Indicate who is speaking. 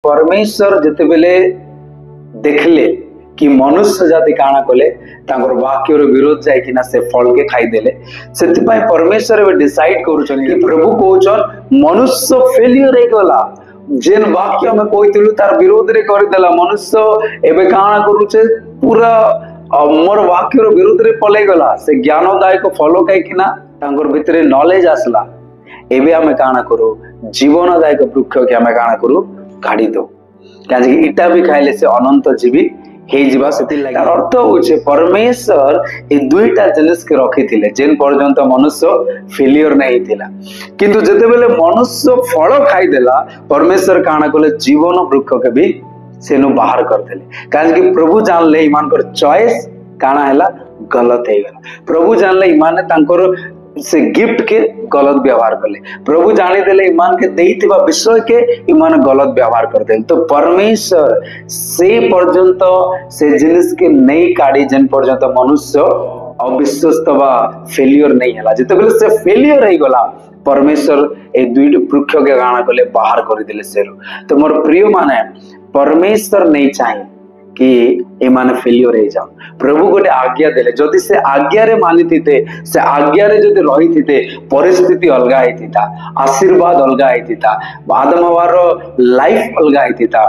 Speaker 1: परमेश्वर जिते बेले देखले कि मनुष्य जाति काना कले तांकर वाक्य विरोध जाइकिना से फल के खाईदेले से परमेश्वर डिसाइड करूछन कि प्रभु कहउछन मनुष्य फेलियर हो गला जेन वाक्य में कहइतलु तार विरोध रे कर देला मनुष्य एबे काना करूछे पूरा मोर वाक्य विरोध रे पले गला से ज्ञानदायक फल खाइकिना तांकर भितरे नॉलेज आसला एबे हमें काना करू जीवनदायक वृक्ष के हमें काना करू काढ़ी दो कहीं इटा भी खाइले से अनंत जीवी अर्थ होचे परमेश्वर ए दुईटा जिनिस के रखी थिले जेन पर्यंत मनुष्य फेलियर नहीं थिला किंतु जते बेले मनुष्य फल खाई देला परमेश्वर काना कले जीवन वृक्ष के भी सेनु बाहर कर देले कहीं प्रभु जानले ईमान कर चॉइस काना हैला गलत है प्रभु जानले ईमान तांकर से गिफ्ट के गलत व्यवहार कले प्रभु जाने देले ईमान के देइथिबा विषय के ईमान गलत व्यवहार कर देले तो परमेश्वर से पर्यंत से जिनिस के नहीं काढ़ी जेन पर्यंत मनुष्य अविश्वस्त बा फेलियर नहीं हला जते बेले से फेलियर हो गला परमेश्वर ए दुई वृक्ष के गाना कले बाहर कर देले सेरो तो मोर प्रिय माने परमेश्वर नहीं चाहे कि एमाने फेलियर हो जाओ प्रभु गोटे आज्ञा देले जदि से आज्ञा रे मानि थिते से आज्ञा रे जदि रही थिते परिस्थिति अलगा हेतिता आशीर्वाद अलगा हेतिता आदम हवार लाइफ अलगा हेतिता।